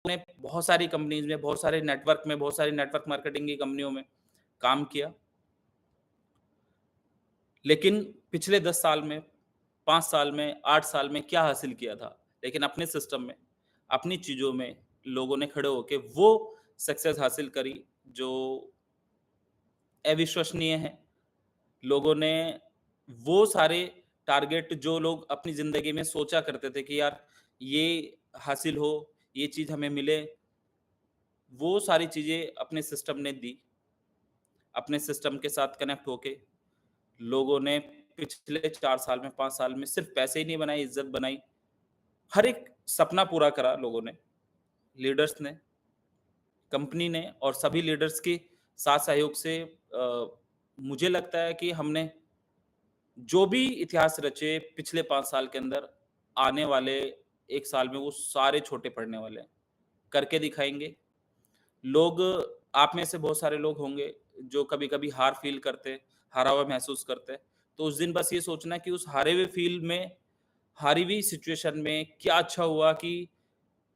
ने बहुत सारी कंपनीज़ में, बहुत सारे नेटवर्क में, बहुत सारी नेटवर्क मार्केटिंग की कंपनियों में काम किया। लेकिन पिछले 10 साल में, 5 साल में, 8 साल में क्या हासिल किया था? लेकिन अपने सिस्टम में, अपनी चीज़ों में लोगों ने खड़े होके वो सक्सेस हासिल करी जो अविश्वसनीय है। लोगों ने वो सारे टारगेट जो लोग अपनी ज़िंदगी में सोचा करते थे कि यार ये हासिल हो, ये चीज़ हमें मिले, वो सारी चीज़ें अपने सिस्टम ने दी। अपने सिस्टम के साथ कनेक्ट होके लोगों ने पिछले 4 साल में, 5 साल में सिर्फ़ पैसे ही नहीं बनाए, इज़्ज़त बनाई। हर एक सपना पूरा करा लोगों ने, लीडर्स ने, कंपनी ने और सभी लीडर्स के साथ सहयोग से मुझे लगता है कि हमने जो भी इतिहास रचे पिछले 5 साल के अंदर, आने वाले 1 साल में वो सारे छोटे पड़ने वाले हैं। करके दिखाएँगे। लोग आप में से बहुत सारे लोग होंगे जो कभी-कभी हार फ़ील करते, हारा हुआ महसूस करते। तो उस दिन बस ये सोचना कि उस हारे हुए फ़ील में, हारी हुई सिचुएशन में क्या अच्छा हुआ कि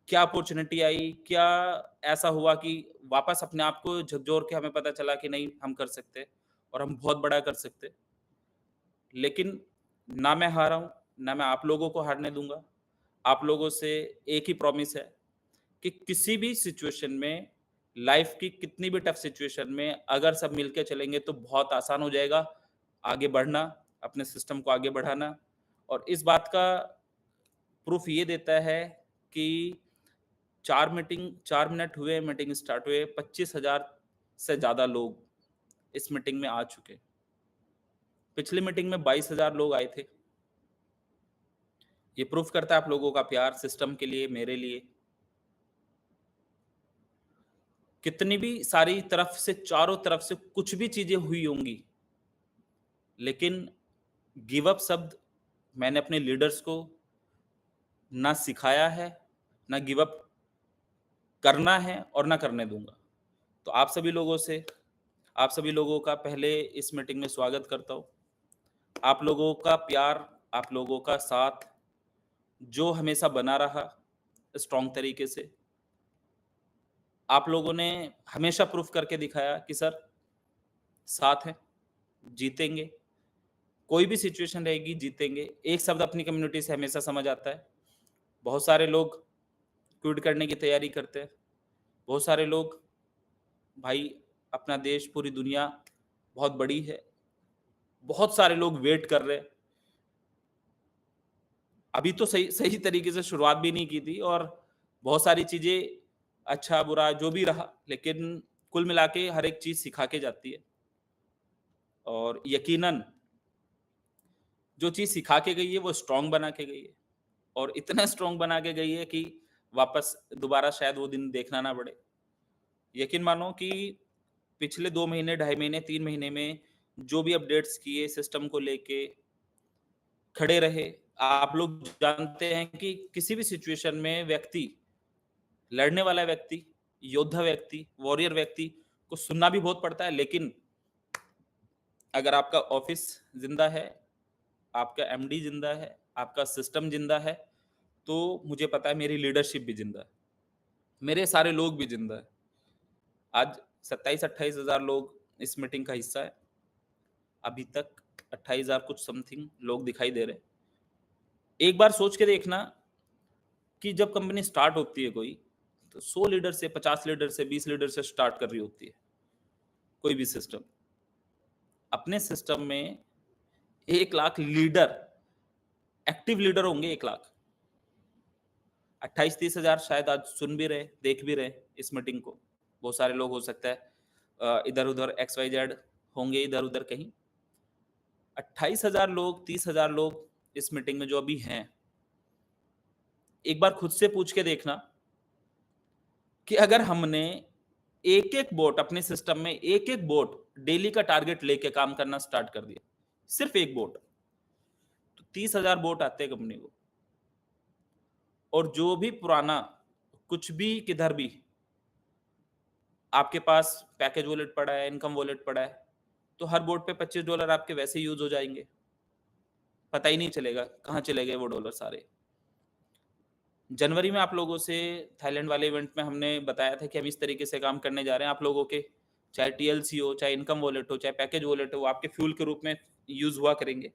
क्या अपॉर्च्युनिटी आई, क्या ऐसा हुआ कि वापस अपने आप को झकझोर के हमें पता चला कि नहीं हम कर सकते हैं और हम बहुत बड़ा कर सकते हैं। लेकिन ना मैं हारा हूँ, ना मैं आप लोगों को हारने दूँगा। आप लोगों से एक ही प्रॉमिस है कि किसी भी सिचुएशन में, लाइफ़ की कितनी भी टफ सिचुएशन में अगर सब मिलके चलेंगे तो बहुत आसान हो जाएगा आगे बढ़ना, अपने सिस्टम को आगे बढ़ाना। और इस बात का प्रूफ़ ये देता है कि 4 मिनट हुए, मीटिंग स्टार्ट हुए, 25,000 से ज़्यादा लोग इस मीटिंग में आ चुके। पिछली मीटिंग में 22,000 लोग आए थे। ये प्रूफ़ करता है आप लोगों का प्यार सिस्टम के लिए, मेरे लिए। कितनी भी सारी तरफ से, चारों तरफ से कुछ भी चीज़ें हुई होंगी, लेकिन गिव अप शब्द मैंने अपने लीडर्स को ना सिखाया है, ना गिव अप करना है और ना करने दूँगा। तो आप सभी लोगों का पहले इस मीटिंग में स्वागत करता हूँ। आप लोगों का प्यार, आप लोगों का साथ जो हमेशा बना रहा स्ट्रॉन्ग तरीके से। आप लोगों ने हमेशा प्रूफ करके दिखाया कि सर साथ हैं, जीतेंगे। कोई भी सिचुएशन रहेगी जीतेंगे। एक शब्द अपनी कम्युनिटी से हमेशा समझ आता है। बहुत सारे लोग क्विट करने की तैयारी करते हैं। बहुत सारे लोग भाई अपना देश, पूरी दुनिया बहुत बड़ी है। बहुत सारे लोग वेट कर रहे हैं। अभी तो सही सही तरीके से शुरुआत भी नहीं की थी और बहुत सारी चीज़ें अच्छा-बुरा जो भी रहा, लेकिन कुल मिला के हर एक चीज़ सिखा के जाती है। और यकीनन जो चीज़ सिखा के गई है वो स्ट्रॉन्ग बना के गई है और इतना स्ट्रॉन्ग बना के गई है कि वापस दोबारा शायद वो दिन देखना ना पड़े। यकीन मानो कि पिछले 2 महीने, ढाई महीने, 3 महीने में जो भी अपडेट्स किए सिस्टम को लेके खड़े रहे। आप लोग जानते हैं कि किसी भी सिचुएशन में व्यक्ति, लड़ने वाला व्यक्ति, योद्धा व्यक्ति, वॉरियर व्यक्ति को सुनना भी बहुत पड़ता है, लेकिन अगर आपका ऑफ़िस ज़िंदा है, आपका एमडी ज़िंदा है, आपका सिस्टम ज़िंदा है, तो मुझे पता है मेरी लीडरशिप भी ज़िंदा है। मेरे सारे लोग भी ज़िंदा हैं। आज 27-28 हज़ार लोग इस मीटिंग का हिस्सा है। अभी तक 28,000 कुछ समथिंग लोग दिखाई दे रहे हैं। एक बार सोच के देखना कि जब कंपनी स्टार्ट होती है कोई, तो 100 लीडर से, 50 लीडर से, 20 लीडर से स्टार्ट कर रही होती है, कोई भी सिस्टम। अपने सिस्टम में 1 लाख लीडर, एक्टिव लीडर होंगे 1 लाख। 28-30 हज़ार शायद आज सुन भी रहे, देख भी रहे इस मीटिंग को। बहुत सारे लोग हो सकता है इधर-उधर XYZ होंगे इधर-उधर कहीं। 28,000 लोग, 30,000 लोग इस मीटिंग में जो अभी हैं, एक बार खुद से पूछ के देखना कि अगर हमने एक-एक बोट अपने सिस्टम में एक-एक बोट डेली का टारगेट लेके काम करना स्टार्ट कर दिया, सिर्फ 1 बोट, तो 30,000 बोट आते हैं कंपनी को। और जो भी पुराना कुछ भी किधर भी आपके पास पैकेज वॉलेट पड़ा है, इनकम वॉलेट पड़ा है, तो हर बोट पे $25 आपके वैसे ही यूज़ हो जाएँगे। पता ही नहीं चलेगा कहाँ चले गए वो डॉलर सारे। जनवरी में आप लोगों से थाईलैंड वाले इवेंट में हमने बताया था कि हम इस तरीके से काम करने जा रहे हैं। आप लोगों के चाहे टीएलसी हो, चाहे इनकम वॉलेट हो, चाहे पैकेज वॉलेट हो, वो आपके फ्यूल के रूप में यूज़ हुआ करेंगे।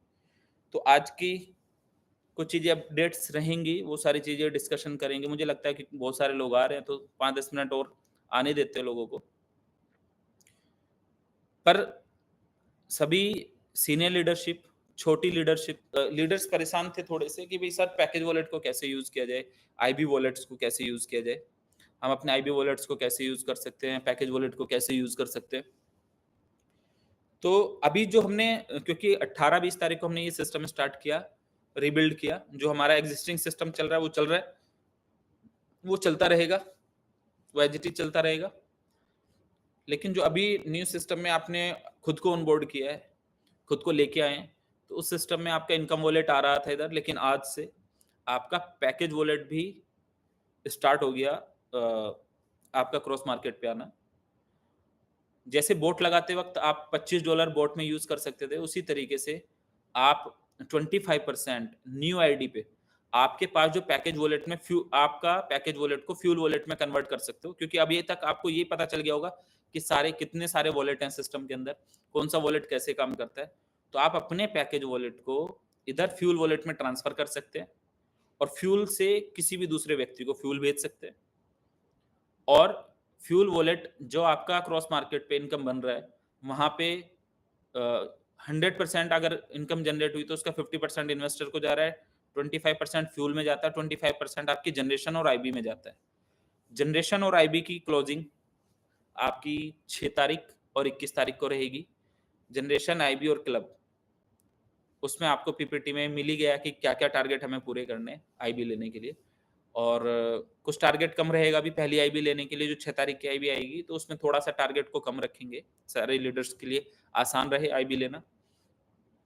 तो आज की कुछ चीज़ें अपडेट्स रहेंगी, वो सारी चीज़ें डिस्कशन करेंगे। मुझे लगता है कि बहुत सारे लोग आ रहे हैं, तो 5-10 मिनट और आने देते हैं लोगों को। पर सभी सीनियर लीडरशिप, छोटी लीडरशिप लीडर्स परेशान थे थोड़े से कि भई सर पैकेज वॉलेट को कैसे यूज़ किया जाए? आईबी वॉलेट्स को कैसे यूज़ किया जाए? हम अपने आईबी वॉलेट्स को कैसे यूज़ कर सकते हैं? पैकेज वॉलेट को कैसे यूज़ कर सकते हैं? तो अभी जो हमने क्योंकि 18-20 तारीख को हमने ये सिस्टम स्टार्ट किया, रिबिल्ड किया, जो हमारा एक्जिस्टिंग सिस्टम चल रहा है, वो चल रहा है, वो चलता रहेगा, वो एज़ इट इज़ चलता रहेगा। लेकिन जो अभी न्यू सिस्टम में आपने खुद को ऑनबोर्ड किया है, खुद को लेके आए हैं, तो उस सिस्टम में आपका इनकम वॉलेट आ रहा था इधर, लेकिन आज से आपका पैकेज वॉलेट भी स्टार्ट हो गया आपका क्रॉस मार्केट पे आना। जैसे बोट लगाते वक़्त आप $25 बोट में यूज़ कर सकते थे, उसी तरीके से आप 25% न्यू आईडी पे आपके पास जो पैकेज वॉलेट में आपका पैकेज वॉलेट को फ्यूल वॉलेट में कन्वर्ट कर सकते हो, क्योंकि अभी तक आपको ये पता चल गया होगा कि कितने सारे वॉलेट हैं सिस्टम के अंदर, कौन-सा वॉलेट कैसे काम करता है। तो आप अपने पैकेज वॉलेट को इधर फ्यूल वॉलेट में ट्रांसफ़र कर सकते हैं और फ्यूल से किसी भी दूसरे व्यक्ति को फ्यूल भेज सकते हैं। और फ्यूल वॉलेट जो आपका क्रॉस मार्केट पे इनकम बन रहा है, वहाँ पे 100% अगर इनकम जनरेट हुई तो उसका 50% इन्वेस्टर को जा रहा है, 25% फ्यूल में जाता है, 25% आपकी जनरेशन और आईबी में जाता है। जनरेशन और आईबी की क्लोजिंग आपकी 6 तारीख और 21 तारीख को रहेगी। जनरेशन, आईबी और क्लब, उसमें आपको पीपीटी में मिल ही गया कि क्या-क्या टारगेट हमें पूरे करने हैं आईबी लेने के लिए। और कुछ टारगेट कम रहेगा अभी पहली आईबी लेने के लिए, जो 6 तारीख की आईबी आएगी, तो उसमें थोड़ा-सा टारगेट को कम रखेंगे, सारे लीडर्स के लिए आसान रहे आईबी लेना,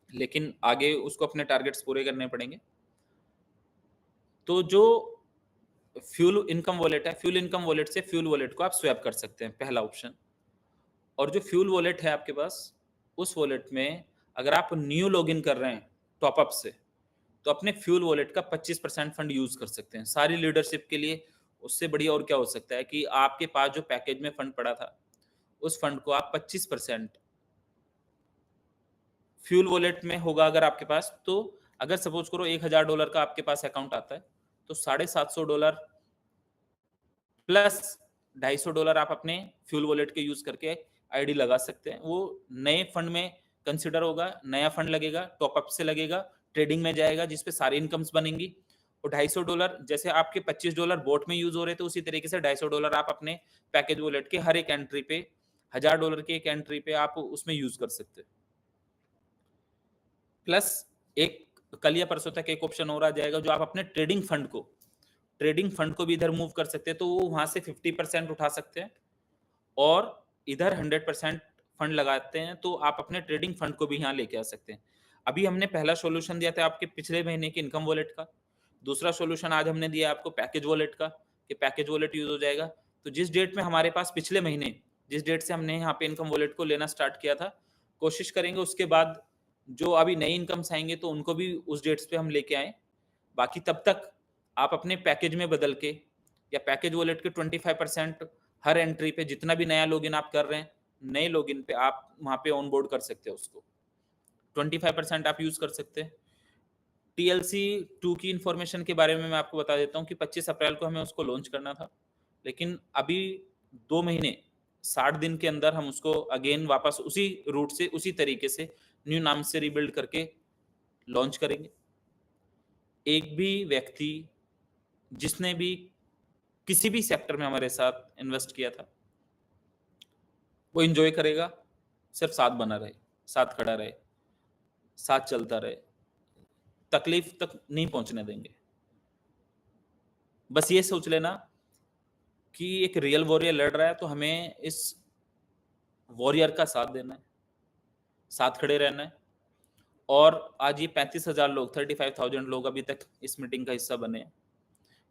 लेकिन आगे उसको अपने टारगेट्स पूरे करने पड़ेंगे। तो जो फ्यूल इनकम वॉलेट है, फ्यूल इनकम वॉलेट से फ्यूल वॉलेट को आप स्वैप कर सकते हैं, पहला ऑप्शन। और जो फ्यूल वॉलेट है आपके पास, उस वॉलेट में अगर आप न्यू लॉगिन कर रहे हैं टॉप अप से, तो अपने फ्यूल वॉलेट का 25% फंड यूज़ कर सकते हैं। सारी लीडरशिप के लिए उससे बढ़िया और क्या हो सकता है कि आपके पास जो पैकेज में फंड पड़ा था, उस फंड को आप 25% फ्यूल वॉलेट में होगा अगर आपके पास, तो अगर सपोज़ करो $1000 का आपके पास अकाउंट आता है, तो $750 प्लस $250 आप अपने फ्यूल वॉलेट के यूज़ करके आईडी लगा सकते हैं। वो नए फंड में कंसिडर होगा, नया फंड लगेगा, टॉप अप से लगेगा, ट्रेडिंग में जाएगा जिस पे सारी इनकम्स बनेंगी। और $250 जैसे आपके $25 बोट में यूज़ हो रहे थे, उसी तरीके से $250 आप अपने पैकेज वॉलेट के हर एक एंट्री पे, $1000 की एक एंट्री पे आप उसमें यूज़ कर सकते हैं। प्लस एक कल या परसों तक एक ऑप्शन और आ जाएगा, जो आप अपने ट्रेडिंग फंड को भी इधर मूव कर सकते हैं, तो वो वहाँ से 50% उठा सकते हैं और इधर 100% फंड लगाते हैं, तो आप अपने ट्रेडिंग फंड को भी यहाँ लेके आ सकते हैं। अभी हमने पहला सॉल्यूशन दिया था आपके पिछले महीने के इनकम वॉलेट का, दूसरा सॉल्यूशन आज हमने दिया आपको पैकेज वॉलेट का, कि पैकेज वॉलेट यूज़ हो जाएगा। तो जिस डेट में हमारे पास पिछले महीने, जिस डेट से हमने यहाँ पे इनकम वॉलेट को लेना स्टार्ट किया था, कोशिश करेंगे उसके बाद जो अभी नई इनकम्स आएँगे तो उनको भी उस डेट्स पे हम लेके आएँ। बाकी तब तक आप अपने पैकेज में बदल के या पैकेज वॉलेट के 25% हर एंट्री पे जितना भी नया लॉगिन आप कर रहे हैं, नए लॉगिन पे आप वहाँ पे ऑनबोर्ड कर सकते हैं उसको। 25% आप यूज़ कर सकते हैं। टीएलसी 2 की इन्फॉर्मेशन के बारे में मैं आपको बता देता हूँ कि 25 अप्रैल को हमें उसको लॉन्च करना था। लेकिन अभी 2 महीने 60 दिन के अंदर हम उसको अगेन वापस उसी रूट से, उसी तरीके से न्यू नाम से रिबिल्ड करके लॉन्च करेंगे। एक भी व्यक्ति जिसने भी किसी भी सेक्टर में हमारे साथ इन्वेस्ट किया था, वो एन्जॉय करेगा, सिर्फ साथ बना रहे, साथ खड़ा रहे, साथ चलता रहे, तकलीफ तक नहीं पहुँचने देंगे। बस ये सोच लेना कि एक रियल वॉरियर लड़ रहा है, तो हमें इस वॉरियर का साथ देना है, साथ खड़े रहना है। और आज ये 35,000 लोग, 35,000 लोग अभी तक इस मीटिंग का हिस्सा बने हैं।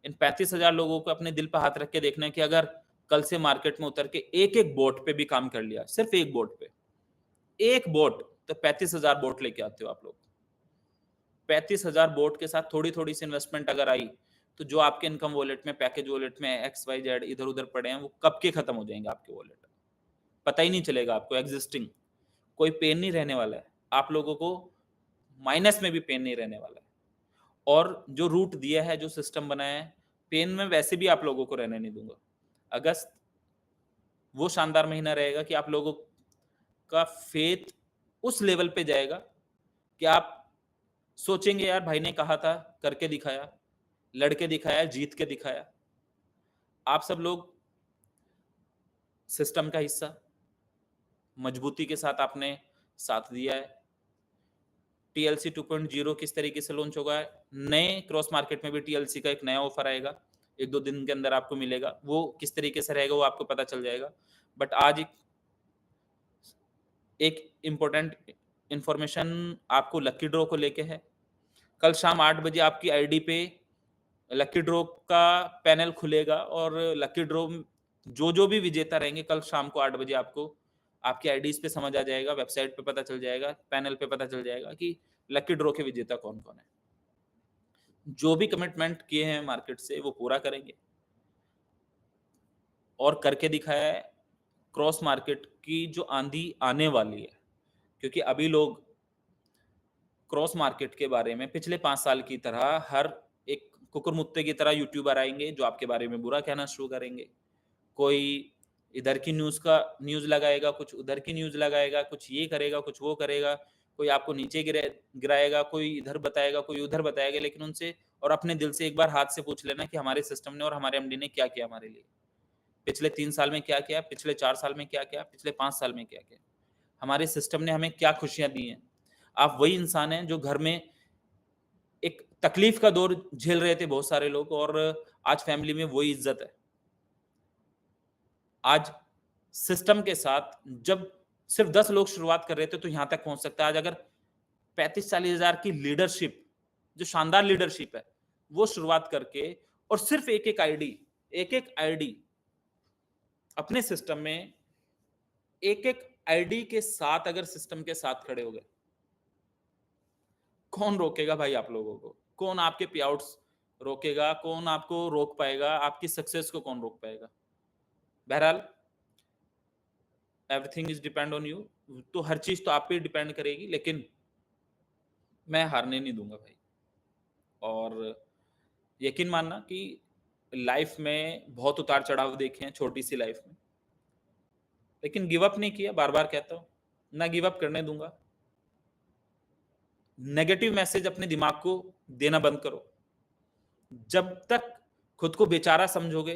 इन 35,000 लोगों को अपने दिल पे हाथ रख के देखना है कि अगर कल से मार्केट में उतर के एक-एक बोट पे भी काम कर लिया, सिर्फ एक बोट पे, एक बोट, तो 35,000 बोट लेके आते हो आप लोग। 35,000 बोट के साथ थोड़ी-थोड़ी सी इन्वेस्टमेंट अगर आई, तो जो आपके इनकम वॉलेट में, पैकेज वॉलेट में एक्स वाई जेड इधर-उधर पड़े हैं, वो कब के खत्म हो जाएँगे आपके वॉलेट में। पता ही नहीं चलेगा आपको एग्जिस्टिंग, कोई पेन नहीं रहने वाला है। आप लोगों को माइनस में भी पेन नहीं रहने वाला है। और जो रूट दिया है, जो सिस्टम बनाया है, पेन में वैसे भी आप लोगों को रहने नहीं दूँगा। अगस्त वो शानदार महीना रहेगा कि आप लोगों का फेथ उस लेवल पे जाएगा कि आप सोचेंगे यार भाई ने कहा था, करके दिखाया, लड़के दिखाया, जीत के दिखाया। आप सब लोग सिस्टम का हिस्सा, मजबूती के साथ आपने साथ दिया है। टीएलसी 2.0 किस तरीके से लॉन्च होगा है, नए क्रॉस मार्केट में भी टीएलसी का एक नया ऑफर आएगा, 1-2 दिन के अंदर आपको मिलेगा। वो किस तरीके से रहेगा वो आपको पता चल जाएगा। बट आज एक इम्पोर्टेंट इन्फॉर्मेशन आपको लकी ड्रॉ को लेके है। कल शाम 8 बजे आपकी आईडी पे लकी ड्रॉ का पैनल खुलेगा और लकी ड्रॉ जो भी विजेता रहेंगे कल शाम को 8 बजे आपको आपकी आईडीज़ पे समझ आ जाएगा, वेबसाइट पे पता चल जाएगा, पैनल पे पता चल जाएगा कि लकी ड्रॉ के विजेता कौन-कौन है। जो भी कमिटमेंट किए हैं मार्केट से वो पूरा करेंगे और करके दिखाया है। क्रॉस मार्केट की जो आंधी आने वाली है, क्योंकि अभी लोग क्रॉस मार्केट के बारे में पिछले 5 साल की तरह हर एक कुकुर-मुत्ते की तरह यूट्यूबर आएँगे जो आपके बारे में बुरा कहना शुरू करेंगे। कोई इधर की न्यूज़ लगाएगा, कुछ उधर की न्यूज़ लगाएगा, कुछ ये करेगा, कुछ वो करेगा, कोई आपको नीचे गिराएगा, कोई इधर बताएगा, कोई उधर बताएगा, लेकिन उनसे और अपने दिल से एक बार हाथ से पूछ लेना कि हमारे सिस्टम ने और हमारे एमडी ने क्या किया हमारे लिए? पिछले 3 साल में क्या किया? पिछले 4 साल में क्या किया? पिछले 5 साल में क्या किया? हमारे सिस्टम ने हमें क्या खुशियाँ दी हैं? आप वही इंसान हैं जो घर में एक तकलीफ का दौर झेल रहे थे बहुत सारे लोग और आज फैमिली में वही इज़्ज़त है। आज सिस्टम के साथ जब सिर्फ 10 लोग शुरुआत कर रहे थे तो यहाँ तक पहुँच सकता है। आज अगर 35-40 हज़ार की लीडरशिप, जो शानदार लीडरशिप है, वो शुरुआत करके और सिर्फ एक-एक आईडी अपने सिस्टम में एक-एक आईडी के साथ अगर सिस्टम के साथ खड़े हो गए, कौन रोकेगा भाई आप लोगों को? कौन आपके पे-आउट्स रोकेगा? कौन आपको रोक पाएगा? आपकी सक्सेस को कौन रोक पाएगा? बहरहाल everything is depend on you. तो हर चीज़ तो आप पे डिपेंड करेगी, लेकिन मैं हारने नहीं दूँगा भाई। और यकीन मानना कि लाइफ़ में बहुत उतार-चढ़ाव देखे हैं छोटी-सी लाइफ़ में, लेकिन गिव अप नहीं किया, बार-बार कहता हूँ, ना गिव अप करने दूँगा। नेगेटिव मैसेज अपने दिमाग को देना बंद करो। जब तक खुद को बेचारा समझोगे,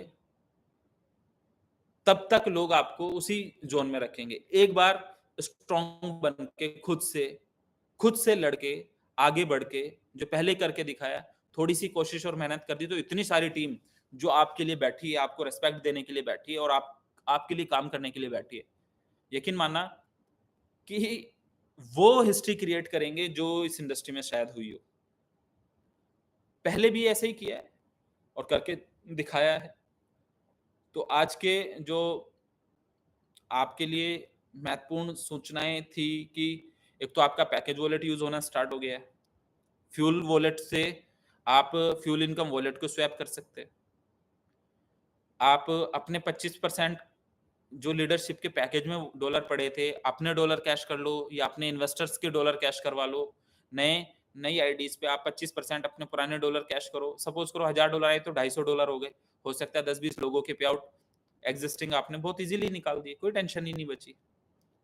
तब तक लोग आपको उसी ज़ोन में रखेंगे। एक बार स्ट्रॉन्ग बन के खुद से लड़के, आगे बढ़ के, जो पहले करके दिखाया, थोड़ी-सी कोशिश और मेहनत कर दी तो इतनी सारी टीम जो आपके लिए बैठी है, आपको रिस्पेक्ट देने के लिए बैठी है और आपके लिए काम करने के लिए बैठी है। यकीन मानना कि वो हिस्ट्री क्रिएट करेंगे जो इस इंडस्ट्री में शायद हुई हो। पहले भी ऐसे ही किया है और करके दिखाया है। तो आज के जो आपके लिए महत्वपूर्ण सूचनाएँ थी कि एक तो आपका पैकेज वॉलेट यूज़ होना स्टार्ट हो गया है। फ्यूल वॉलेट से आप फ्यूल इनकम वॉलेट को स्वैप कर सकते हैं। आप अपने 25% जो लीडरशिप के पैकेज में डॉलर पड़े थे, अपने डॉलर कैश कर लो या अपने इन्वेस्टर्स के डॉलर कैश करवा लो। नई आईडीज़ पे आप 25% अपने पुराने डॉलर कैश करो। सपोज़ करो $1000 आए तो $250 हो गए। हो सकता है 10-20 लोगों के पे आउट एक्जिस्टिंग आपने बहुत ईज़िली निकाल दिए, कोई टेंशन ही नहीं बची।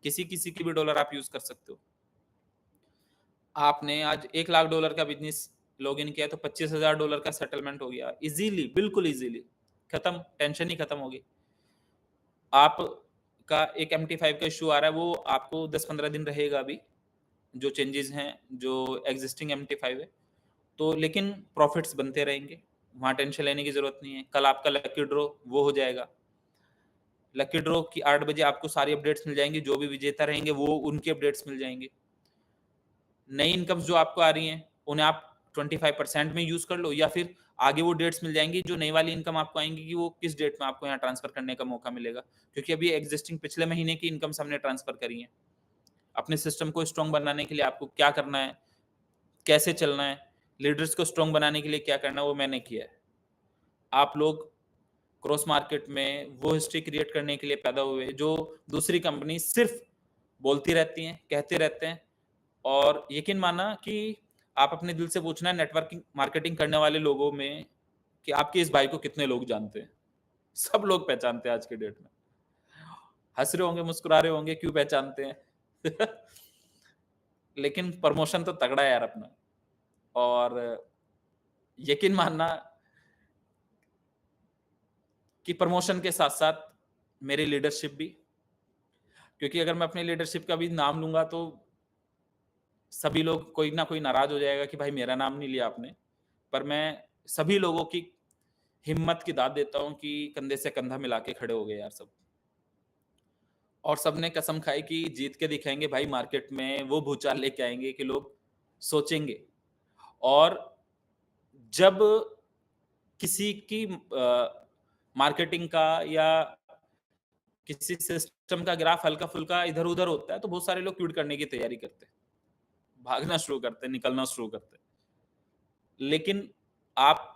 किसी-किसी की भी डॉलर आप यूज़ कर सकते हो। आपने आज $1,00,000 का बिज़नेस लॉगिन किया तो $25,000 का सेटलमेंट हो गया। ईज़िली, बिल्कुल ईज़िली। खत्म, टेंशन ही खत्म होगी। आपका एक MT5 का इश्यू आ रहा है, वो आपको 10-15 दिन रहेगा अभी, जो चेंजेज़ हैं, जो एक्जिस्टिंग MT5 है। तो लेकिन प्रॉफ़िट्स बनते रहेंगे, वहाँ टेंशन लेने की ज़रूरत नहीं है। कल आपका लकी ड्रॉ वो हो जाएगा। लकी ड्रॉ की 8 बजे आपको सारी अपडेट्स मिल जाएँगी, जो भी विजेता रहेंगे वो उनकी अपडेट्स मिल जाएँगी। नई इनकम्स जो आपको आ रही हैं, उन्हें आप 25% में यूज़ कर लो या फिर आगे वो डेट्स मिल जाएँगी जो नई वाली इनकम आपको आएँगी कि वो किस डेट में आपको यहाँ ट्रांसफ़र करने का मौका मिलेगा। क्योंकि अभी एक्जिस्टिंग पिछले महीने की इनकम्स हमने ट्रांसफ़र करी हैं। अपने सिस्टम को स्ट्रॉन्ग बनाने के लिए आपको क्या करना है, कैसे चलना है, लीडर्स को स्ट्रॉन्ग बनाने के लिए क्या करना है, वो मैंने किया है। आप लोग क्रॉस मार्केट में वो हिस्ट्री क्रिएट करने के लिए पैदा हुए जो दूसरी कंपनी सिर्फ बोलती रहती हैं, कहते रहते हैं। और यकीन मानना कि आप अपने दिल से पूछना नेटवर्किंग मार्केटिंग करने वाले लोगों में कि आपके इस भाई को कितने लोग जानते हैं। सब लोग पहचानते हैं आज के डेट में। हँस रहे होंगे, मुस्कुरा रहे होंगे, क्यों पहचानते हैं? लेकिन प्रमोशन तो तगड़ा है यार अपना। और यकीन मानना कि प्रमोशन के साथ-साथ मेरी लीडरशिप भी, क्योंकि अगर मैं अपनी लीडरशिप का भी नाम लूँगा तो सभी लोग कोई ना कोई नाराज़ हो जाएगा कि भाई मेरा नाम नहीं लिया आपने। पर मैं सभी लोगों की हिम्मत की दाद देता हूँ कि कंधे से कंधा मिला के खड़े हो गए यार सब। और सबने कसम खाई कि जीत के दिखाएँगे भाई, मार्केट में वो भूचाल लेके आएँगे कि लोग सोचेंगे। और जब किसी की मार्केटिंग का या किसी सिस्टम का ग्राफ हल्का-फुल्का इधर-उधर होता है, तो बहुत सारे लोग क्विट करने की तैयारी करते हैं। भागना शुरू करते हैं, निकलना शुरू करते हैं। लेकिन आप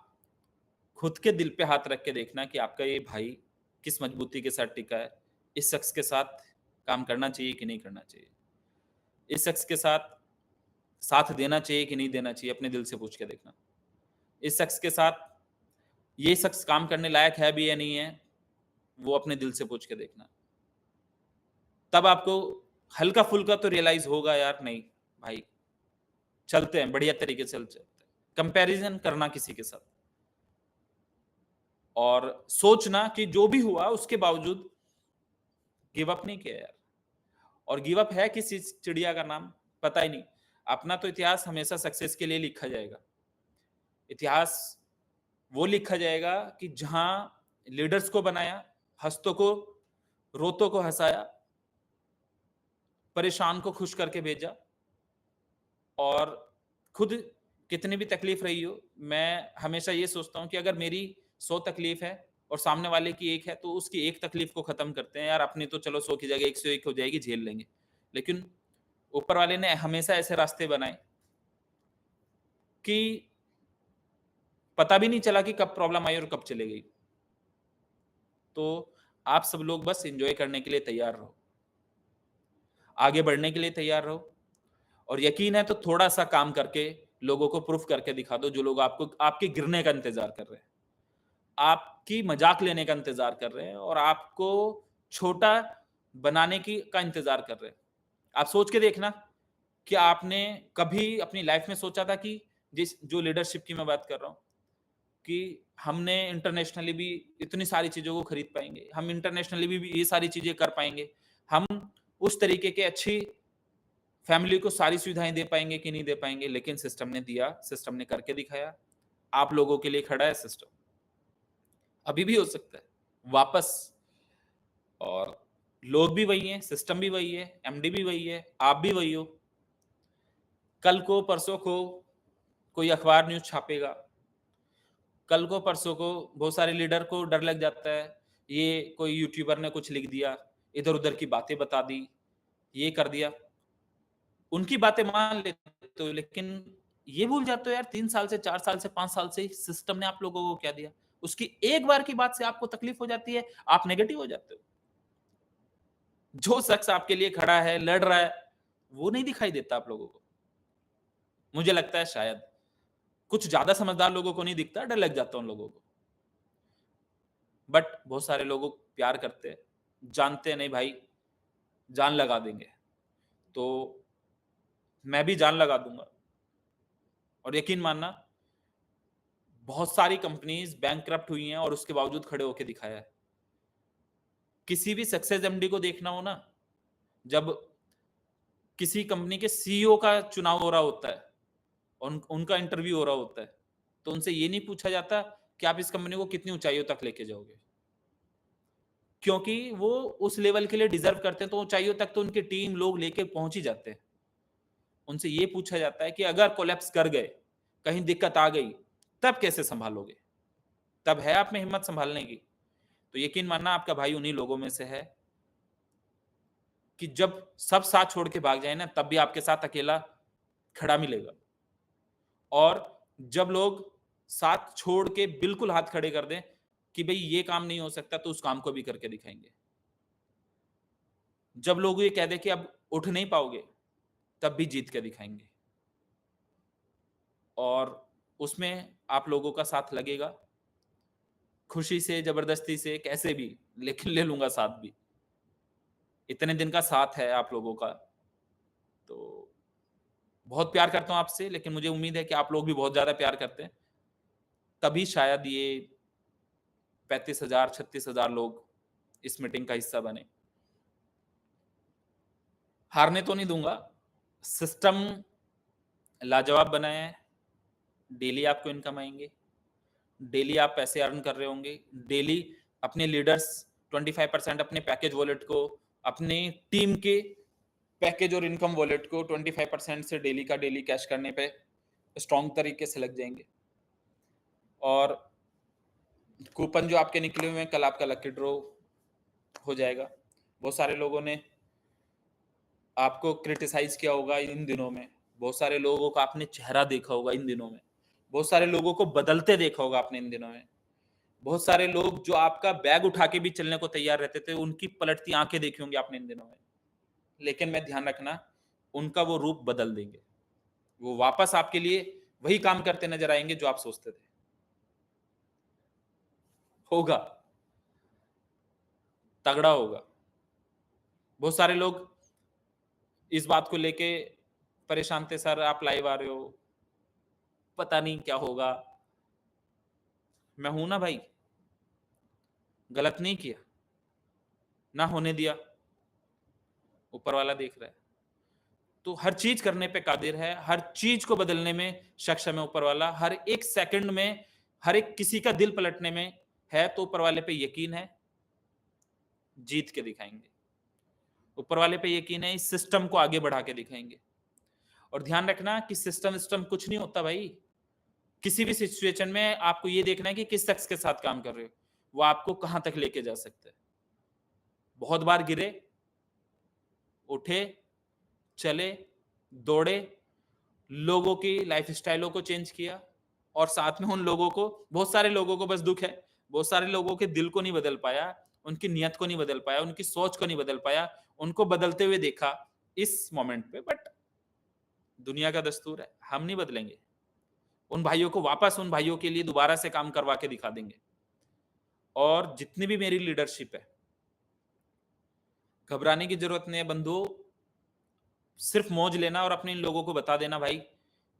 खुद के दिल पे हाथ रख के देखना कि आपका ये भाई किस मजबूती के साथ टिका है। इस शख्स के साथ काम करना चाहिए कि नहीं करना चाहिए? इस शख्स के साथ देना चाहिए कि नहीं देना चाहिए? अपने दिल से पूछ के देखना। इस शख्स के साथ ये शख्स काम करने लायक है भी या नहीं है? वो अपने दिल से पूछ के देखना। तब आपको हल्का-फुल्का तो रियलाइज़ होगा यार, नहीं भाई, चलते हैं, बढ़िया तरीके से चलते हैं। कंपैरिज़न करना किसी के साथ और सोचना कि जो भी हुआ उसके बावजूद गिव अप नहीं किया यार। और गिव अप है किस चीज़, चिड़िया का नाम पता ही नहीं। अपना तो इतिहास हमेशा सक्सेस के लिए लिखा जाएगा। इतिहास वो लिखा जाएगा कि जहाँ लीडर्स को बनाया, हँसतों को, रोतों को हँसाया, परेशान को खुश करके भेजा। और खुद कितनी भी तकलीफ रही हो, मैं हमेशा ये सोचता हूँ कि अगर मेरी 100 तकलीफ है और सामने वाले की 1 है, तो उसकी 1 तकलीफ को खत्म करते हैं यार। अपनी तो चलो 100 की जगह 101 हो जाएगी, झेल लेंगे। लेकिन ऊपर वाले ने हमेशा ऐसे रास्ते बनाए कि पता भी नहीं चला कि कब प्रॉब्लम आई और कब चली गई। तो आप सब लोग बस एन्जॉय करने के लिए तैयार रहो, आगे बढ़ने के लिए तैयार रहो। और यकीन है तो थोड़ा-सा काम करके लोगों को प्रूफ करके दिखा दो, जो लोग आपको आपके गिरने का इंतज़ार कर रहे हैं। आपकी मज़ाक लेने का इंतज़ार कर रहे हैं और आपको छोटा बनाने की का इंतज़ार कर रहे हैं। आप सोच के देखना कि आपने कभी अपनी लाइफ़ में सोचा था कि जिस जो लीडरशिप की मैं बात कर रहा हूँ, कि हमने इंटरनेशनली भी इतनी सारी चीज़ों को खरीद पाएँगे, हम इंटरनेशनली भी ये सारी चीज़ें कर पाएँगे, हम उस तरीके के अच्छी फैमिली को सारी सुविधाएँ दे पाएँगे कि नहीं दे पाएँगे, लेकिन सिस्टम ने दिया, सिस्टम ने करके दिखाया। आप लोगों के लिए खड़ा है सिस्टम। अभी भी हो सकता है, वापस। और लोग भी वही हैं, सिस्टम भी वही है, एमडी भी वही है, आप भी वही हो। कल को, परसों को कोई अखबार न्यूज़ छापेगा, कल को, परसों को बहुत सारे लीडर को डर लग जाता है, ये कोई यूट्यूबर ने कुछ लिख दिया, इधर-उधर की बातें बता दी, ये कर दिया। उनकी बातें मान लेते हो, लेकिन ये भूल जाते हो यार 3 साल से, 4 साल से, 5 साल से सिस्टम ने आप लोगों को क्या दिया। उसकी एक बार की बात से आपको तकलीफ हो जाती है, आप नेगेटिव हो जाते हो। जो शख्स आपके लिए खड़ा है, लड़ रहा है, वो नहीं दिखाई देता आप लोगों को। मुझे लगता है शायद कुछ ज़्यादा समझदार लोगों को नहीं दिखता, डर लग जाता है उन लोगों को। बट बहुत सारे लोगों को प्यार करते हैं, जानते हैं नहीं भाई, जान लगा देंगे। तो मैं भी जान लगा दूँगा। और यकीन मानना, बहुत सारी कंपनीज़ बैंकरप्ट हुई हैं और उसके बावजूद खड़े होके दिखाया है। किसी भी सक्सेस एमडी को देखना हो ना, जब किसी कंपनी के सीईओ का चुनाव हो रहा होता है, उनका इंटरव्यू हो रहा होता है, तो उनसे ये नहीं पूछा जाता कि आप इस कंपनी को कितनी ऊँचाइयों तक लेके जाओगे। क्योंकि वो उस लेवल के लिए डिज़र्व करते हैं, तो ऊँचाइयों तक तो उनकी टीम लोग लेके पहुँच ही जाते हैं। उनसे ये पूछा जाता है कि अगर कोलैप्स कर गए, कहीं दिक्कत आ गई, तब कैसे सँभालोगे? तब है आप में हिम्मत सँभालने की? तो यकीन मानना आपका भाई उन्हीं लोगों में से है कि जब सब साथ छोड़ के भाग जाए ना, तब भी आपके साथ अकेला खड़ा मिलेगा। और जब लोग साथ छोड़ के बिल्कुल हाथ खड़े कर दें कि भई ये काम नहीं हो सकता तो उस काम को भी करके दिखाएँगे। जब लोग ये कह दें कि अब उठ नहीं पाओगे, तब भी जीत के दिखाएँगे और उसमें आप लोगों का साथ लगेगा, खुशी से, ज़बरदस्ती से, कैसे भी, लेकिन ले लूँगा साथ भी। इतने दिन का साथ है आप लोगों का, तो बहुत प्यार करता हूँ आपसे, लेकिन मुझे उम्मीद है कि आप लोग भी बहुत ज़्यादा प्यार करते हैं। तभी शायद ये 35,000 36,000 लोग इस मीटिंग का हिस्सा बने। हारने तो नहीं दूँगा, सिस्टम लाजवाब बनाया है, डेली आपको इनकम आएँगे, डेली आप पैसे अर्न कर रहे होंगे, डेली अपने लीडर्स 25% अपने पैकेज वॉलेट को, अपनी टीम के पैकेज और इनकम वॉलेट को 25% से डेली का डेली कैश करने पे स्ट्रॉन्ग तरीके से लग जाएँगे और कूपन जो आपके निकले हुए हैं, कल आपका लकी ड्रॉ हो जाएगा। बहुत सारे लोगों ने आपको क्रिटिसाइज़ किया होगा इन दिनों में, बहुत सारे लोगों का आपने चेहरा देखा होगा इन दिनों में, बहुत सारे लोगों को बदलते देखा होगा आपने इन दिनों में। बहुत सारे लोग जो आपका बैग उठा के भी चलने को तैयार रहते थे, उनकी पलटती आँखें देखी होंगी आपने इन दिनों में। लेकिन मैं ध्यान रखना, उनका वो रूप बदल देंगे। वो वापस आपके लिए वही काम करते नज़र आएँगे जो आप सोचते थे। होगा, तगड़ा होगा। बहुत सारे लोग इस बात को लेके परेशान थे, सर आप लाइव आ रहे हो, पता नहीं क्या होगा। मैं हूँ ना भाई, गलत नहीं किया, ना होने दिया, ऊपर वाला देख रहा है। तो हर चीज़ करने पे कादिर है, हर चीज़ को बदलने में सक्षम है ऊपर वाला, हर एक सेकंड में, हर एक किसी का दिल पलटने में है, तो ऊपर वाले पे यकीन है, जीत के दिखाएँगे। ऊपर वाले पे यकीन है, इस सिस्टम को आगे बढ़ा के दिखाएँगे। और ध्यान रखना कि सिस्टम विस्टम कुछ नहीं होता भाई। किसी भी सिचुएशन में आपको ये देखना है कि किस शख्स के साथ काम कर रहे हो, वो आपको कहाँ तक लेके जा सकता है। बहुत बार गिरे, उठे, चले, दौड़े, लोगों की लाइफ़स्टाइलों को चेंज किया और साथ में उन लोगों को बहुत सारे लोगों को बस दुःख है, बहुत सारे लोगों के दिल को नहीं बदल पाया, उनकी नियत को नहीं बदल पाया, उनकी सोच को नहीं बदल पाया, उनको बदलते हुए देखा इस मोमेंट पे, बट दुनिया का दस्तूर है, हम नहीं बदलेंगे। उन भाइयों को वापस उन भाइयों के लिए दोबारा से काम करवा के दिखा देंगे और जितनी भी मेरी लीडरशिप है, घबराने की ज़रूरत नहीं है बंधुओं, सिर्फ़ मौज लेना और अपने इन लोगों को बता देना भाई,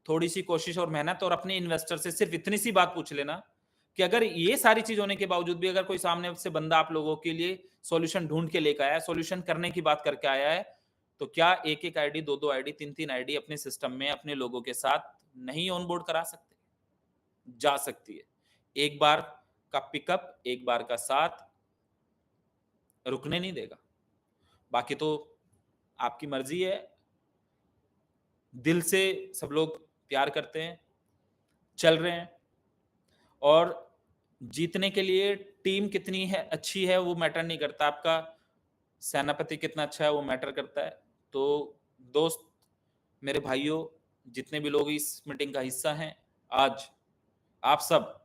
थोड़ी-सी कोशिश और मेहनत और अपने इन्वेस्टर से सिर्फ़ इतनी-सी बात पूछ लेना कि अगर ये सारी चीज़ होने के बावजूद भी अगर कोई सामने से बंदा आप लोगों के लिए सॉल्यूशन ढूँढ के लेके आया है, सॉल्यूशन करने की बात करके आया है, तो क्या 1-1 आईडी, 2-2 आईडी, 3-3 आईडी अपने सिस्टम में अपने लोगों के साथ नहीं ऑनबोर्ड करा सकते? जा सकती है। एक बार का पिकअप, एक बार का साथ रुकने नहीं देगा। बाकी तो आपकी मर्ज़ी है, दिल से सब लोग प्यार करते हैं, चल रहे हैं और जीतने के लिए टीम कितनी है अच्छी है वो मैटर नहीं करता, आपका सेनापति कितना अच्छा है वो मैटर करता है। तो दोस्त, मेरे भाइयों, जितने भी लोग इस मीटिंग का हिस्सा हैं, आज आप सब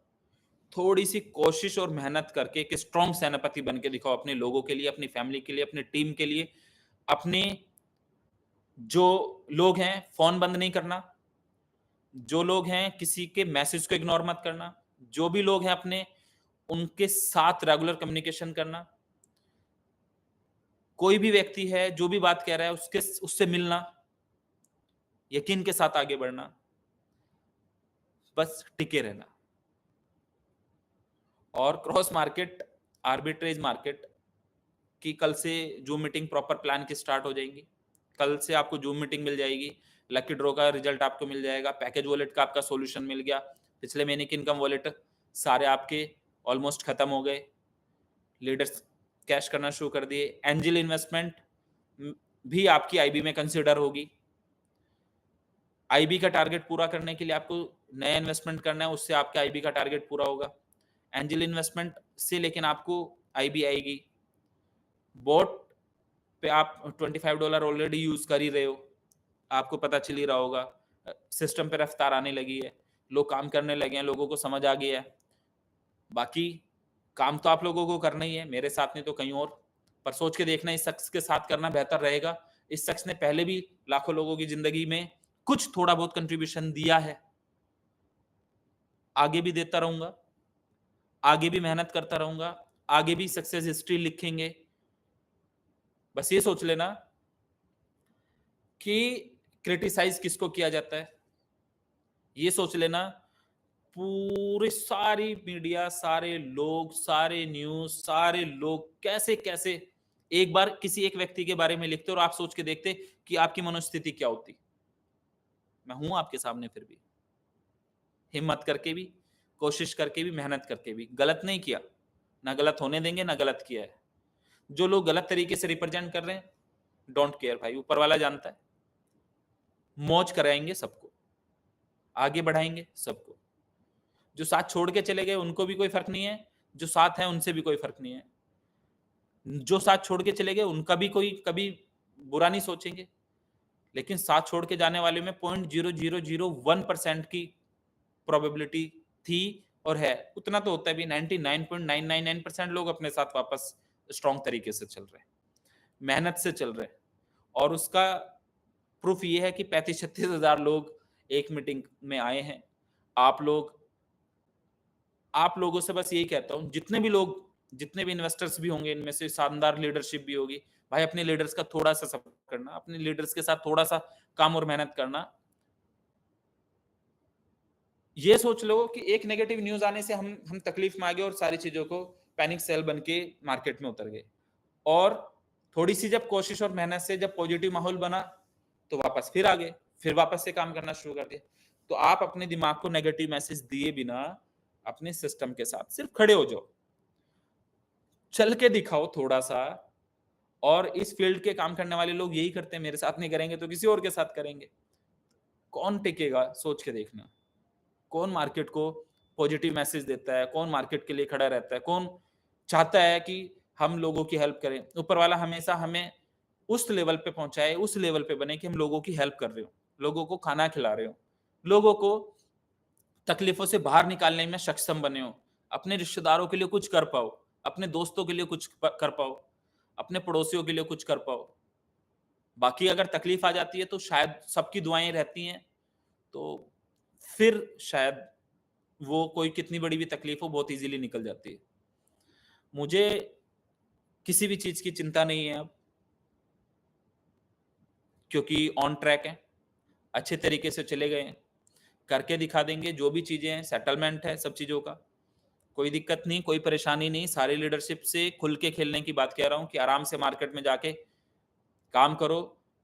थोड़ी-सी कोशिश और मेहनत करके एक स्ट्रॉन्ग सेनापति बन के दिखाओ अपने लोगों के लिए, अपनी फैमिली के लिए, अपनी टीम के लिए। अपने जो लोग हैं, फ़ोन बंद नहीं करना, जो लोग हैं किसी के मैसेज को इग्नोर मत करना, जो भी लोग हैं अपने उनके साथ रेगुलर कम्युनिकेशन करना। कोई भी व्यक्ति है, जो भी बात कह रहा है उससे मिलना, यकीन के साथ आगे बढ़ना, बस टिके रहना। और क्रॉस मार्केट, आर्बिट्रेज मार्केट की कल से जूम मीटिंग प्रॉपर प्लान की स्टार्ट हो जाएगी। कल से आपको जूम मीटिंग मिल जाएगी, लकी ड्रॉ का रिजल्ट आपको मिल जाएगा, पैकेज वॉलेट का आपका सॉल्यूशन मिल गया, पिछले महीने की इनकम वॉलेट सारे आपके ऑलमोस्ट खत्म हो गए, लीडर्स कैश करना शुरू कर दिए, एंजल इन्वेस्टमेंट भी आपकी आईबी में कंसिडर होगी। आईबी का टारगेट पूरा करने के लिए आपको नया इन्वेस्टमेंट करना है, उससे आपका आईबी का टारगेट पूरा होगा। एंजल इन्वेस्टमेंट से लेकिन आपको आईबी आएगी। बोट पे आप $25 ऑलरेडी यूज़ कर ही रहे हो, आपको पता चल ही रहा होगा। सिस्टम पे रफ्तार आने लगी है। लोग काम करने लगे हैं, लोगों को समझ आ गया है। बाकी काम तो आप लोगों को करना ही है, मेरे साथ नहीं तो कहीं और। पर सोच के देखना इस शख्स के साथ करना बेहतर रहेगा। इस शख्स ने पहले भी लाखों लोगों की ज़िंदगी में कुछ थोड़ा बहुत कंट्रीब्यूशन दिया है। आगे भी देता रहूँगा, आगे भी मेहनत करता रहूँगा, आगे भी सक्सेस हिस्ट्री लिखेंगे। बस ये सोच लेना कि क्रिटिसाइज़ किसको किया जाता है। ये सोच लेना पूरी सारी मीडिया, सारे लोग, सारे न्यूज़, सारे लोग कैसे-कैसे एक बार किसी एक व्यक्ति के बारे में लिखते और आप सोच के देखते कि आपकी मनोस्थिति क्या होती। मैं हूँ आपके सामने फिर भी, हिम्मत करके भी, कोशिश करके भी, मेहनत करके भी, गलत नहीं किया, ना गलत होने देंगे, ना गलत किया है। जो लोग गलत तरीके से रिप्रेजेंट कर रहे हैं, डोंट केयर भाई, ऊपर वाला जानता है। मौज कराएँगे सबको, आगे बढ़ाएँगे सबको। जो साथ छोड़ के चले गए उनको भी कोई फ़र्क नहीं है, जो साथ हैं उनसे भी कोई फ़र्क नहीं है। जो साथ छोड़ के चले गए उनका भी कोई कभी बुरा नहीं सोचेंगे, लेकिन साथ छोड़ के जाने वाले में 0.0001% की प्रोबेबिलिटी थी और है। उतना तो होता है भी 99.999% लोग अपने साथ वापस स्ट्रॉन्ग तरीके से चल रहे हैं, मेहनत से चल रहे हैं और उसका प्रूफ ये है कि 35-36 हज़ार लोग एक मीटिंग में आए हैं। आप लोग आप लोगों से बस यही कहता हूँ, जितने भी इन्वेस्टर्स भी होंगे, इनमें से शानदार लीडरशिप भी होगी। भाई अपने लीडर्स का थोड़ा-सा सपोर्ट करना, अपने लीडर्स के साथ थोड़ा-सा काम और मेहनत करना। ये सोच लो कि एक नेगेटिव न्यूज़ आने से हम तकलीफ में आ गए और सारी चीज़ों को पैनिक सेल बन के मार्केट में उतर गए। और थोड़ी-सी जब कोशिश और मेहनत से जब पॉजिटिव माहौल बना, तो वापस फिर आ गए, फिर वापस से काम करना शुरू कर दिया। तो आप अपने दिमाग को नेगेटिव मैसेज दिए बिना अपने सिस्टम के साथ सिर्फ खड़े हो जाओ। चल के दिखाओ थोड़ा-सा और इस फील्ड के काम करने वाले लोग यही करते हैं, मेरे साथ नहीं करेंगे तो किसी और के साथ करेंगे। कौन टिकेगा सोच के देखना। कौन मार्केट को पॉजिटिव मैसेज देता है, कौन मार्केट के लिए खड़ा रहता है, कौन चाहता है कि हम लोगों की हेल्प करें। ऊपर वाला हमेशा हमें उस लेवल पे पहुँचाए, उस लेवल पे बने कि हम लोगों की हेल्प कर रहे हो, लोगों को खाना खिला रहे हो, लोगों को तकलीफों से बाहर निकालने में सक्षम बने हो, अपने रिश्तेदारों के लिए कुछ कर पाओ, अपने दोस्तों के लिए कुछ कर पाओ, अपने पड़ोसियों के लिए कुछ कर पाओ। बाकी अगर तकलीफ आ जाती है तो शायद सबकी दुआएँ रहती हैं, तो फिर शायद वो कोई कितनी बड़ी भी तकलीफ हो बहुत ईज़िली निकल जाती है। मुझे किसी भी चीज़ की चिंता नहीं है अब, क्योंकि ऑन ट्रैक हैं, अच्छे तरीके से चले गए हैं, करके दिखा देंगे जो भी चीज़ें हैं, सेटलमेंट है सब चीज़ों का। कोई दिक्कत नहीं, कोई परेशानी नहीं, सारी लीडरशिप से खुल के खेलने की बात कह रहा हूँ कि आराम से मार्केट में जाके काम करो।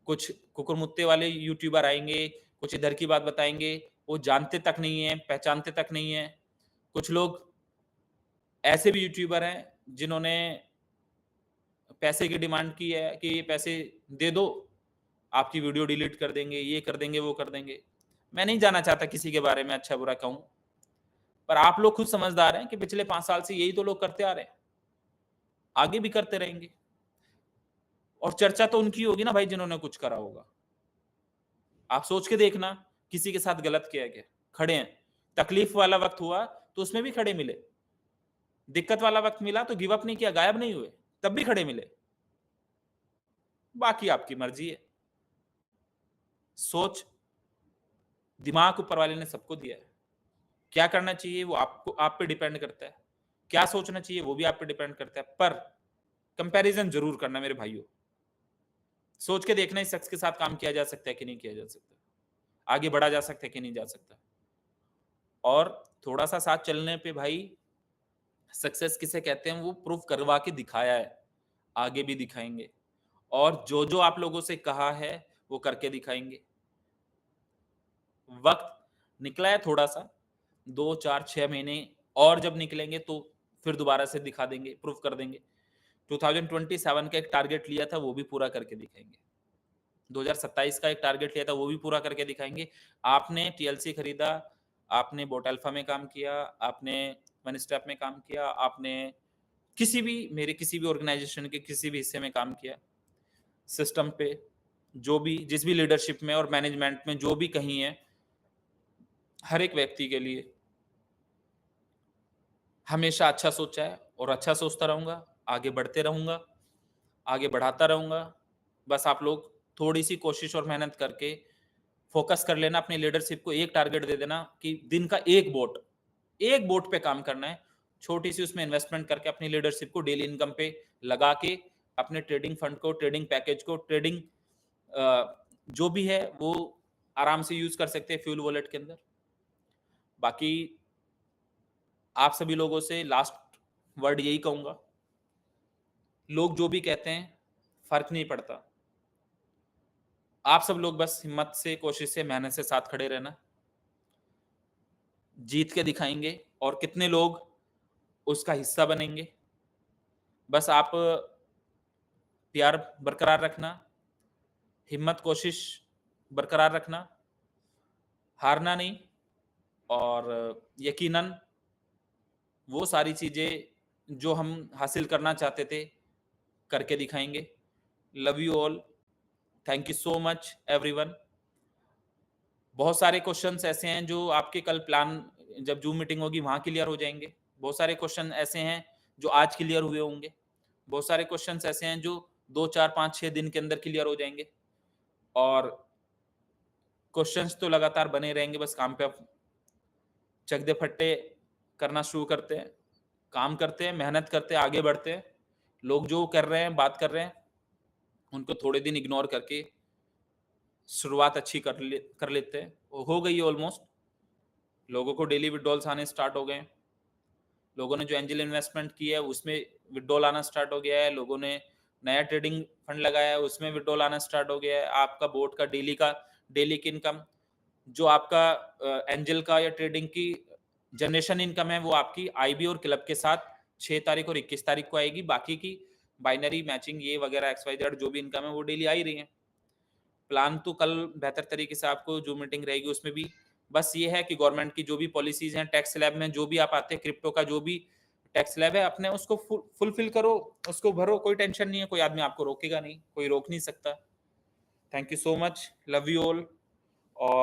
कुछ कुकुरमुत्ते वाले यूट्यूबर आएँगे, कुछ इधर की बात बताएँगे, वो जानते तक नहीं हैं, पहचानते तक नहीं हैं। कुछ लोग ऐसे भी यूट्यूबर हैं जिन्होंने पैसे की डिमांड की है कि ये पैसे दे दो, आपकी वीडियो डिलीट कर देंगे, ये कर देंगे, वो कर देंगे। मैं नहीं जानना चाहता किसी के बारे में अच्छा-बुरा कहूँ, पर आप लोग खुद समझदार हैं कि पिछले 5 साल से यही तो लोग करते आ रहे हैं, आगे भी करते रहेंगे और चर्चा तो उनकी होगी ना भाई जिन्होंने कुछ करा होगा। आप सोच के देखना, किसी के साथ गलत किया है क्या? खड़े हैं, तकलीफ वाला वक़्त हुआ तो उसमें भी खड़े मिले, दिक्कत वाला वक़्त मिला तो गिव अप नहीं किया, गायब नहीं हुए, तब भी खड़े मिले। बाकी आपकी मर्ज़ी है। सोच, दिमाग ऊपर वाले ने सबको दिया है। क्या करना चाहिए वो आपको आप पे डिपेंड करता है। क्या सोचना चाहिए वो भी आप पे डिपेंड करता है। पर कंपैरिज़न ज़रूर करना मेरे भाइयों। सोच के देखना इस शख्स के साथ काम किया जा सकता है कि नहीं किया जा सकता। आगे बढ़ा जा सकता है कि नहीं जा सकता। और थोड़ा-सा साथ चलने पे भाई सक्सेस किसे कहते हैं वो प्रूव करवा के दिखाया है। आगे भी दिखाएँगे और जो-जो आप लोगों से कहा है वो करके दिखाएँगे। वक़्त निकला है थोड़ा-सा 2, 4, 6 महीने और जब निकलेंगे तो फिर दोबारा से दिखा देंगे, प्रूव कर देंगे। 2027 का एक टारगेट लिया था वो भी पूरा करके दिखाएँगे। 2027 का एक टारगेट लिया था वो भी पूरा करके दिखाएँगे। आपने टीएलसी खरीदा, आपने बोट अल्फा में काम किया, आपने वन स्टेप में काम किया, आपने किसी भी ऑर्गेनाइज़ेशन के किसी भी हिस्से में काम किया। सिस्टम पे जो भी जिस भी लीडरशिप में और मैनेजमेंट में जो भी कहीं है हर एक व्यक्ति के लिए हमेशा अच्छा सोचा है और अच्छा सोचता रहूँगा, आगे बढ़ते रहूँगा, आगे बढ़ाता रहूँगा। बस आप लोग थोड़ी-सी कोशिश और मेहनत करके फ़ोकस कर लेना अपनी लीडरशिप को, एक टारगेट दे देना कि दिन का 1 बोट पे काम करना है। छोटी-सी उसमें इन्वेस्टमेंट करके अपनी लीडरशिप को डेली इनकम पे लगा के अपने ट्रेडिंग फंड को, ट्रेडिंग पैकेज को, ट्रेडिंग जो भी है वो आराम से यूज़ कर सकते हैं फ्यूल वॉलेट के अंदर। बाकी आप सभी लोगों से लास्ट वर्ड यही कहूँगा, लोग जो भी कहते हैं, फ़र्क नहीं पड़ता। आप सब लोग बस हिम्मत से, कोशिश से, मेहनत से साथ खड़े रहना। जीत के दिखाएँगे और कितने लोग उसका हिस्सा बनेंगे। बस आप प्यार बरकरार रखना, हिम्मत, कोशिश बरकरार रखना, हारना नहीं और यकीनन वो सारी चीज़ें जो हम हासिल करना चाहते थे, करके दिखाएँगे। Love you all. Thank you so much everyone. बहुत सारे क्वेश्चंस ऐसे हैं जो आपके कल प्लान जब ज़ूम मीटिंग होगी वहाँ क्लियर हो जाएँगे। बहुत सारे क्वेश्चन ऐसे हैं जो आज क्लियर हुए होंगे। बहुत सारे क्वेश्चंस ऐसे हैं जो 2, 4, 5, 6 दिन के अंदर क्लियर हो जाएँगे और क्वेश्चंस तो लगातार बने रहेंगे, बस काम पे अब चक दे फट्टे करना शुरू करते हैं, काम करते हैं, मेहनत करते हैं, आगे बढ़ते हैं। लोग जो कर रहे हैं, बात कर रहे हैं, उनको थोड़े दिन इग्नोर करके शुरुआत अच्छी कर लेते हैं। वो हो गई है ऑलमोस्ट। लोगों को डेली विथड्रॉल्स आने स्टार्ट हो गए हैं। लोगों ने जो एंजल इन्वेस्टमेंट की है, उसमें विथड्रॉल आना स्टार्ट हो गया है। लोगों ने नया ट्रेडिंग फंड लगाया है, उसमें विथड्रॉल आना स्टार्ट हो गया है। आपका बोट का डेली की इनकम जो आपका एंजल का या ट्रेडिंग की जनरेशन इनकम है, वो आपकी आईबी और क्लब के साथ 6 तारीख और 21 तारीख को आएगी। बाकी की बाइनरी मैचिंग ये वगैरह एक्स-वाई-ज़ेड जो भी इनकम है, वो डेली आ ही रही है। प्लान तो कल बेहतर तरीके से आपको जो मीटिंग रहेगी उसमें भी बस ये है कि गवर्नमेंट की जो भी पॉलिसीज़ हैं, टैक्स स्लैब में जो भी आप आते हैं, क्रिप्टो का जो भी टैक्स स्लैब है, अपने उसको फुलफिल करो, उसको भरो, कोई टेंशन नहीं है, कोई आदमी आपको रोकेगा नहीं, कोई रोक नहीं सकता। Thank you so much, love you all.